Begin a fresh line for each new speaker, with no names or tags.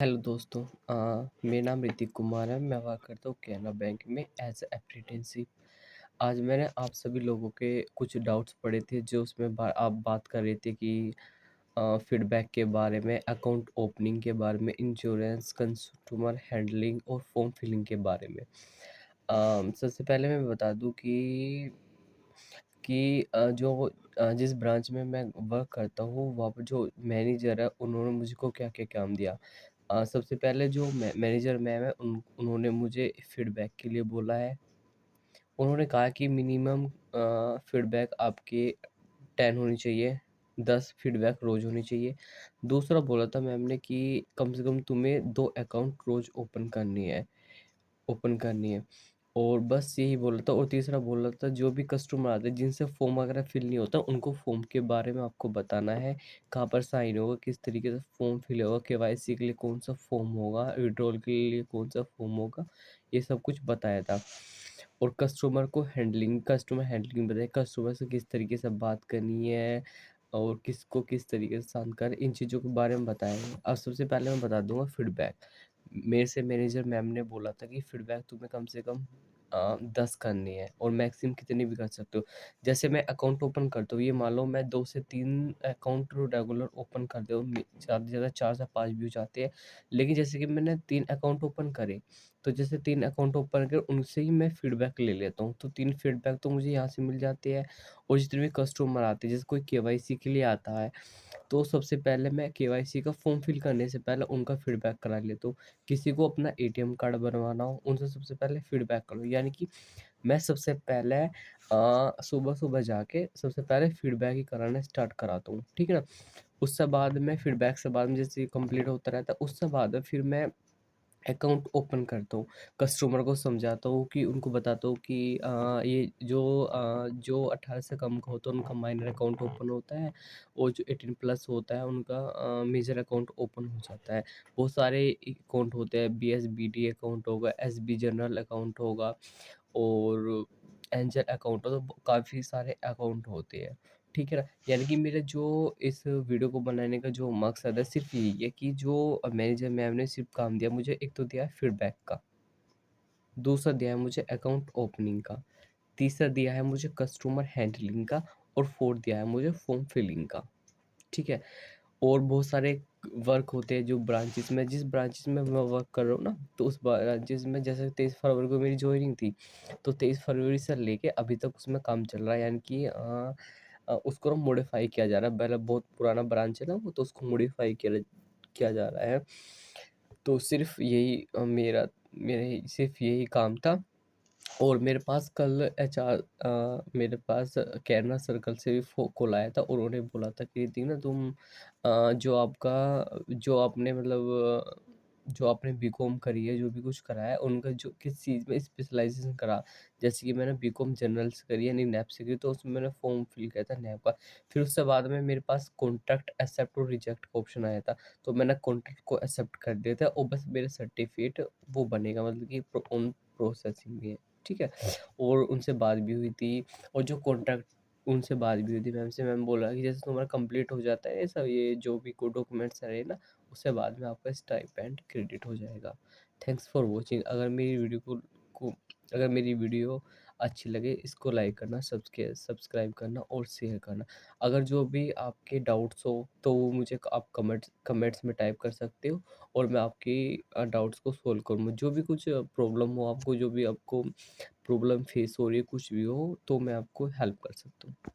Hello दोस्तों। मेरा नाम ऋतिक कुमार है। मैं वर्क करता हूँ कैनरा बैंक में एज अप्रेंटिसशिप। आज मैंने आप सभी लोगों के कुछ डाउट्स पढ़े थे जो उसमें आप बात कर रहे थे कि फीडबैक के बारे में, अकाउंट ओपनिंग के बारे में, इंश्योरेंस, कस्टमर हैंडलिंग और फॉर्म फिलिंग के बारे में। सबसे पहले मैं बता दूं कि जिस ब्रांच में मैं वर्क करता हूँ वहाँ पर जो मैनेजर है उन्होंने मुझको क्या-क्या काम दिया। सबसे पहले जो मैनेजर मैम है उन्होंने मुझे फीडबैक के लिए बोला है। उन्होंने कहा कि मिनिमम फीडबैक आपके 10 होनी चाहिए, 10 फीडबैक रोज़ होनी चाहिए। दूसरा बोला था मैम ने कि कम से कम तुम्हें 2 अकाउंट रोज़ ओपन करनी है और बस यही बोला था। और तीसरा बोला था जो भी कस्टमर आते हैं जिनसे फॉर्म वगैरह फिल नहीं होता उनको फॉर्म के बारे में आपको बताना है, कहाँ पर साइन होगा, किस तरीके से फॉर्म फिल होगा, केवाईसी के लिए कौन सा फॉर्म होगा, विड्रॉल के लिए कौन सा फॉर्म होगा, ये सब कुछ बताया था। और कस्टमर हैंडलिंग बताया, कस्टमर से किस तरीके से बात करनी है और किसको किस तरीके से शांत कर, इन चीज़ों के बारे में बताया है। अब सबसे पहले मैं बता दूंगा फीडबैक। मेरे से मैनेजर मैम ने बोला था कि फीडबैक तुम्हें कम से कम 10 करनी है और मैक्सिमम कितनी भी कर सकते हो। जैसे मैं अकाउंट ओपन करता हूँ, ये मान लो मैं 2 से 3 अकाउंट रेगुलर ओपन करते हूँ, ज़्यादा से ज़्यादा 4 से 5 भी हो जाते हैं। लेकिन जैसे कि मैंने 3 अकाउंट ओपन करे, तो जैसे 3 अकाउंट ओपन कर उनसे ही मैं फीडबैक ले लेता हूँ। तो 3 फीडबैक तो मुझे यहाँ से मिल जाते हैं। और जितने भी कस्टमर आते हैं, जैसे कोई केवाईसी के लिए आता है, तो सबसे पहले मैं केवाईसी का फॉर्म फिल करने से पहले उनका फीडबैक करा लेता हूँ। किसी को अपना एटीएम कार्ड बनवाना हो, उनसे सबसे पहले फीडबैक करो। यानी कि मैं सबसे पहले सुबह-सुबह जाके सबसे पहले फीडबैक ही कराना स्टार्ट कराता हूँ, ठीक है ना? उससे बाद में फीडबैक से बाद में जैसे कंप्लीट होता रहता है, उससे बाद में फिर मैं अकाउंट ओपन करता हूँ। कस्टमर को समझाता हूँ कि उनको बताता हूँ कि ये जो 18 से कम का होता है उनका माइनर अकाउंट ओपन होता है और जो 18 प्लस होता है उनका मेजर अकाउंट ओपन हो जाता है। बहुत सारे अकाउंट होते हैं, बीएसबीडी अकाउंट होगा, एसबी जनरल अकाउंट होगा और एंजल अकाउंट हो, तो काफ़ी सारे अकाउंट होते हैं, ठीक है ना? यानी कि मेरा जो इस वीडियो को बनाने का जो मकसद है सिर्फ़ यही है कि जो मैनेजर मैम ने सिर्फ़ काम दिया मुझे, एक तो दिया है फीडबैक का, दूसरा दिया है मुझे अकाउंट ओपनिंग का, तीसरा दिया है मुझे कस्टमर हैंडलिंग का और फोर्थ दिया है मुझे फॉर्म फिलिंग का, ठीक है? और बहुत सारे वर्क होते हैं जो ब्रांचेस में, जिस ब्रांचेस में मैं वर्क कर रहा हूँ ना, तो उस ब्रांचेस में जैसे 23 फरवरी को मेरी जॉइनिंग थी, तो 23 फरवरी से लेके अभी तक उसमें काम चल रहा है। यानी कि उसको ना मॉडिफाई किया जा रहा है। पहले बहुत पुराना ब्रांच है ना वो, तो उसको मॉडिफाई किया जा रहा है। तो सिर्फ यही मेरे सिर्फ यही काम था। और मेरे पास कल मेरे पास कैरना सर्कल से भी कॉल आया था और उन्होंने बोला था कि ऋतिक ना तुम जो आपने मतलब जो आपने बीकॉम करी है, जो भी कुछ करा है, उनका जो किस चीज़ में स्पेशलाइजेशन करा। जैसे कि मैंने बीकॉम जनरल से करी है, यानी नैप से करी, तो उसमें मैंने फॉर्म फिल किया था नैप का। फिर उससे बाद में मेरे पास कॉन्ट्रैक्ट एक्सेप्ट और रिजेक्ट का ऑप्शन आया था, तो मैंने कॉन्ट्रैक्ट को एक्सेप्ट कर दिया था और बस मेरा सर्टिफिकेट वो बनेगा, मतलब कि ऑन प्रोसेसिंग में है, ठीक है? और उनसे बात भी हुई थी। और जो कॉन्ट्रैक्ट उनसे बात भी हुई थी मैम से। मैम बोला कि जैसे तुम्हारा कंप्लीट हो जाता है सब, ये जो भी को डॉक्यूमेंट्स रहे ना, उससे बाद में आपका स्टाइपेंड क्रेडिट हो जाएगा। Thanks for watching. अगर मेरी वीडियो अच्छी लगे, इसको लाइक करना, सब्सक्राइब करना और शेयर करना। अगर जो भी आपके डाउट्स हो तो वो मुझे आप कमेंट्स में टाइप कर सकते हो और मैं आपकी डाउट्स को सॉल्व करूँगा। जो भी कुछ प्रॉब्लम हो आपको, जो भी आपको प्रॉब्लम फेस हो रही है, कुछ भी हो, तो मैं आपको हेल्प कर सकता हूँ।